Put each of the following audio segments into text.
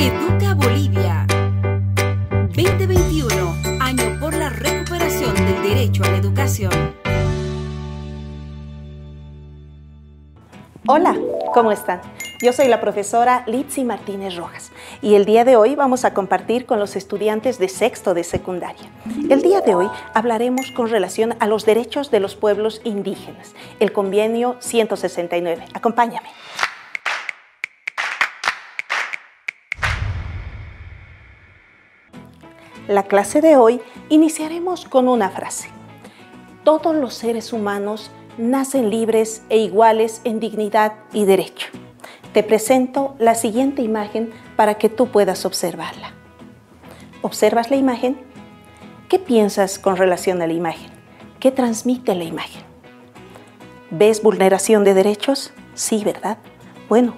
Educa Bolivia 2021, año por la recuperación del derecho a la educación. Hola, ¿cómo están? Yo soy la profesora Litzy Martínez Rojas y el día de hoy vamos a compartir con los estudiantes de sexto de secundaria. El día de hoy hablaremos con relación a los derechos de los pueblos indígenas, el convenio 169. Acompáñame. La clase de hoy iniciaremos con una frase. Todos los seres humanos nacen libres e iguales en dignidad y derecho. Te presento la siguiente imagen para que tú puedas observarla. ¿Observas la imagen? ¿Qué piensas con relación a la imagen? ¿Qué transmite la imagen? ¿Ves vulneración de derechos? Sí, ¿verdad? Bueno,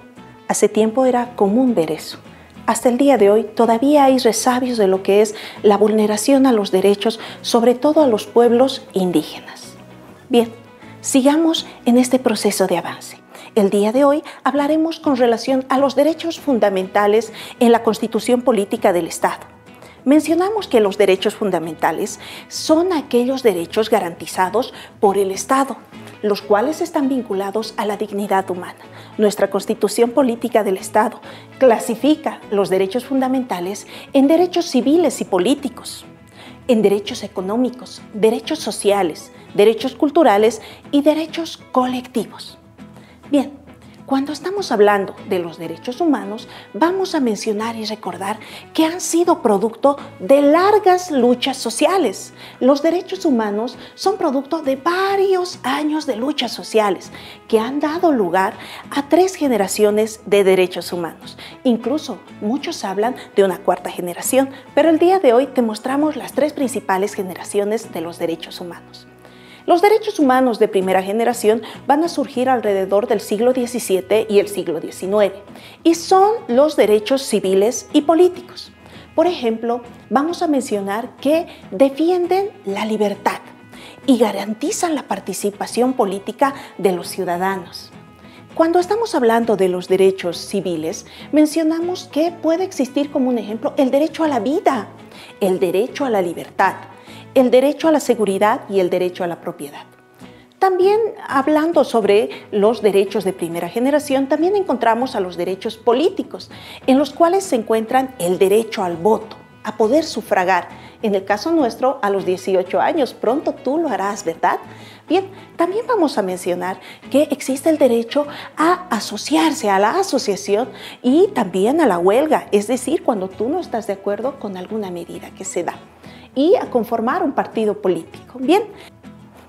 hace tiempo era común ver eso. Hasta el día de hoy todavía hay resabios de lo que es la vulneración a los derechos, sobre todo a los pueblos indígenas. Bien, sigamos en este proceso de avance. El día de hoy hablaremos con relación a los derechos fundamentales en la Constitución Política del Estado. Mencionamos que los derechos fundamentales son aquellos derechos garantizados por el Estado, los cuales están vinculados a la dignidad humana. Nuestra Constitución Política del Estado clasifica los derechos fundamentales en derechos civiles y políticos, en derechos económicos, derechos sociales, derechos culturales y derechos colectivos. Bien, cuando estamos hablando de los derechos humanos, vamos a mencionar y recordar que han sido producto de largas luchas sociales. Los derechos humanos son producto de varios años de luchas sociales que han dado lugar a 3 generaciones de derechos humanos. Incluso muchos hablan de una 4ª generación, pero el día de hoy te mostramos las 3 principales generaciones de los derechos humanos. Los derechos humanos de primera generación van a surgir alrededor del siglo XVII y el siglo XIX y son los derechos civiles y políticos. Por ejemplo, vamos a mencionar que defienden la libertad y garantizan la participación política de los ciudadanos. Cuando estamos hablando de los derechos civiles, mencionamos que puede existir como un ejemplo el derecho a la vida, el derecho a la libertad, el derecho a la seguridad y el derecho a la propiedad. También hablando sobre los derechos de primera generación, también encontramos a los derechos políticos, en los cuales se encuentran el derecho al voto, a poder sufragar. En el caso nuestro, a los 18 años, pronto tú lo harás, ¿verdad? Bien, también vamos a mencionar que existe el derecho a asociarse, a la asociación y también a la huelga, es decir, cuando tú no estás de acuerdo con alguna medida que se da, y a conformar un partido político. Bien,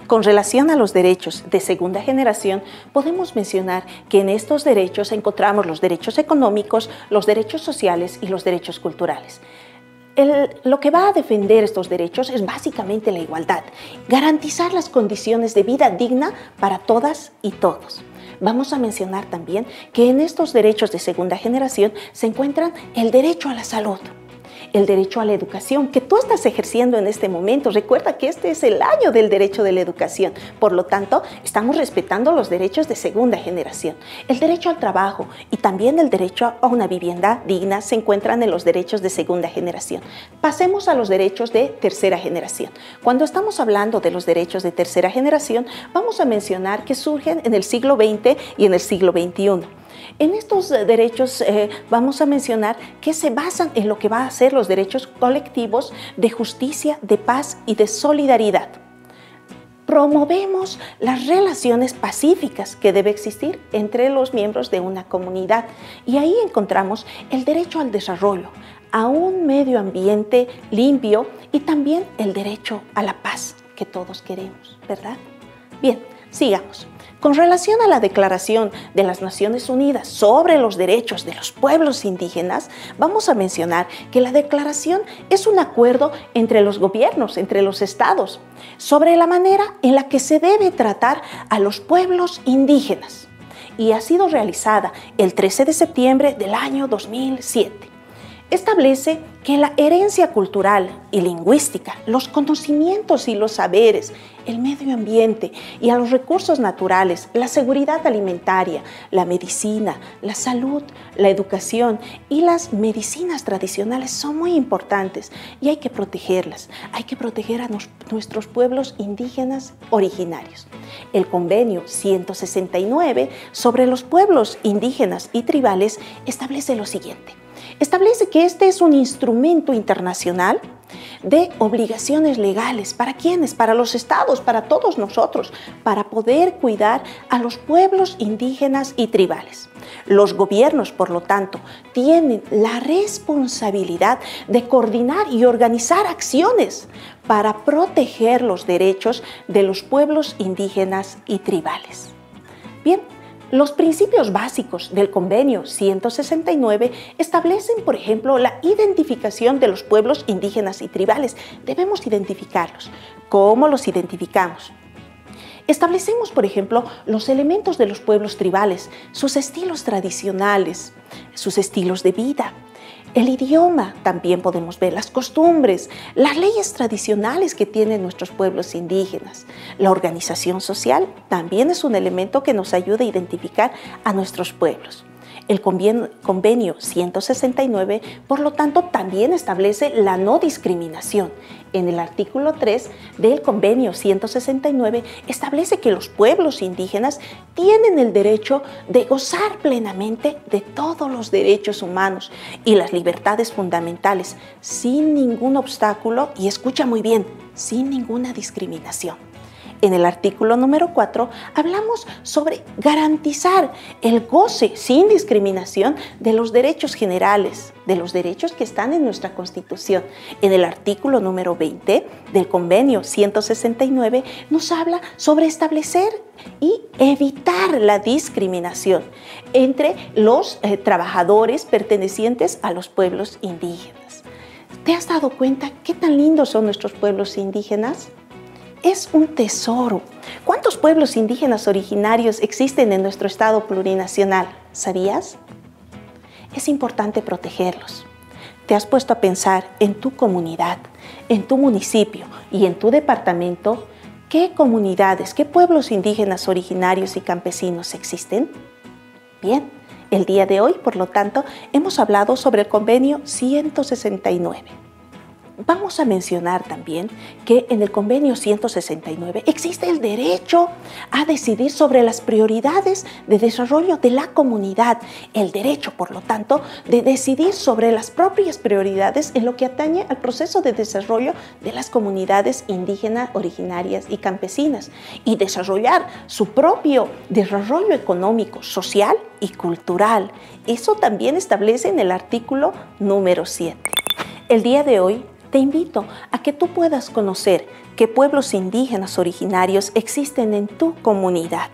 con relación a los derechos de segunda generación, podemos mencionar que en estos derechos encontramos los derechos económicos, los derechos sociales y los derechos culturales. Lo que va a defender estos derechos es básicamente la igualdad, garantizar las condiciones de vida digna para todas y todos. Vamos a mencionar también que en estos derechos de segunda generación se encuentran el derecho a la salud, el derecho a la educación que tú estás ejerciendo en este momento. Recuerda que este es el año del derecho de la educación. Por lo tanto, estamos respetando los derechos de segunda generación. El derecho al trabajo y también el derecho a una vivienda digna se encuentran en los derechos de segunda generación. Pasemos a los derechos de tercera generación. Cuando estamos hablando de los derechos de tercera generación, vamos a mencionar que surgen en el siglo XX y en el siglo XXI. En estos derechos vamos a mencionar que se basan en lo que van a ser los derechos colectivos de justicia, de paz y de solidaridad. Promovemos las relaciones pacíficas que debe existir entre los miembros de una comunidad y ahí encontramos el derecho al desarrollo, a un medio ambiente limpio y también el derecho a la paz que todos queremos, ¿verdad? Bien, sigamos. Con relación a la Declaración de las Naciones Unidas sobre los derechos de los pueblos indígenas, vamos a mencionar que la declaración es un acuerdo entre los gobiernos, entre los estados, sobre la manera en la que se debe tratar a los pueblos indígenas. Y ha sido realizada el 13 de septiembre del año 2007. establece que la herencia cultural y lingüística, los conocimientos y los saberes, el medio ambiente y a los recursos naturales, la seguridad alimentaria, la medicina, la salud, la educación y las medicinas tradicionales son muy importantes y hay que protegerlas. Hay que proteger a nuestros pueblos indígenas originarios. El Convenio 169 sobre los pueblos indígenas y tribales establece lo siguiente. Establece que este es un instrumento internacional de obligaciones legales. ¿Para quiénes? Para los estados, para todos nosotros, para poder cuidar a los pueblos indígenas y tribales. Los gobiernos, por lo tanto, tienen la responsabilidad de coordinar y organizar acciones para proteger los derechos de los pueblos indígenas y tribales. Bien, los principios básicos del Convenio 169 establecen, por ejemplo, la identificación de los pueblos indígenas y tribales. Debemos identificarlos. ¿Cómo los identificamos? Establecemos, por ejemplo, los elementos de los pueblos tribales, sus estilos tradicionales, sus estilos de vida. El idioma, también podemos ver las costumbres, las leyes tradicionales que tienen nuestros pueblos indígenas. La organización social también es un elemento que nos ayuda a identificar a nuestros pueblos. El Convenio 169, por lo tanto, también establece la no discriminación. En el artículo 3 del Convenio 169 establece que los pueblos indígenas tienen el derecho de gozar plenamente de todos los derechos humanos y las libertades fundamentales sin ningún obstáculo y, escucha muy bien, sin ninguna discriminación. En el artículo número 4 hablamos sobre garantizar el goce sin discriminación de los derechos generales, de los derechos que están en nuestra Constitución. En el artículo número 20 del Convenio 169 nos habla sobre establecer y evitar la discriminación entre los trabajadores pertenecientes a los pueblos indígenas. ¿Te has dado cuenta qué tan lindos son nuestros pueblos indígenas? Es un tesoro. ¿Cuántos pueblos indígenas originarios existen en nuestro estado plurinacional? ¿Sabías? Es importante protegerlos. ¿Te has puesto a pensar en tu comunidad, en tu municipio y en tu departamento qué comunidades, qué pueblos indígenas originarios y campesinos existen? Bien, el día de hoy, por lo tanto, hemos hablado sobre el Convenio 169. Vamos a mencionar también que en el Convenio 169 existe el derecho a decidir sobre las prioridades de desarrollo de la comunidad, el derecho, por lo tanto, de decidir sobre las propias prioridades en lo que atañe al proceso de desarrollo de las comunidades indígenas, originarias y campesinas y desarrollar su propio desarrollo económico, social y cultural. Eso también establece en el artículo número 7. El día de hoy te invito a que tú puedas conocer qué pueblos indígenas originarios existen en tu comunidad.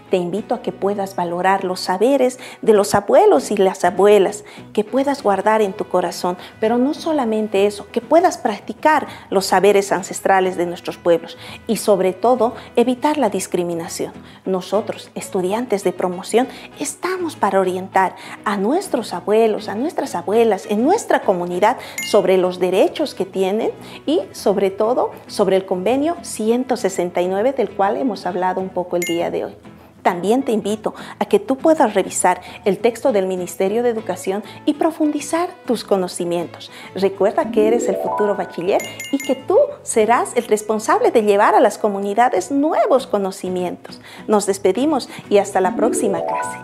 Te invito a que puedas valorar los saberes de los abuelos y las abuelas, que puedas guardar en tu corazón, pero no solamente eso, que puedas practicar los saberes ancestrales de nuestros pueblos y sobre todo evitar la discriminación. Nosotros, estudiantes de promoción, estamos para orientar a nuestros abuelos, a nuestras abuelas en nuestra comunidad sobre los derechos que tienen y sobre todo sobre el Convenio 169 del cual hemos hablado un poco el día de hoy. También te invito a que tú puedas revisar el texto del Ministerio de Educación y profundizar tus conocimientos. Recuerda que eres el futuro bachiller y que tú serás el responsable de llevar a las comunidades nuevos conocimientos. Nos despedimos y hasta la próxima clase.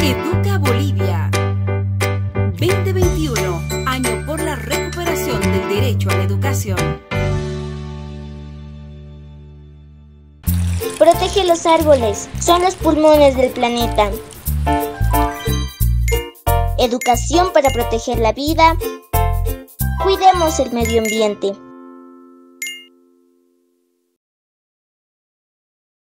Educa Bolivia 2021, año por la recuperación del derecho a la educación. Protege los árboles, son los pulmones del planeta. Educación para proteger la vida. Cuidemos el medio ambiente.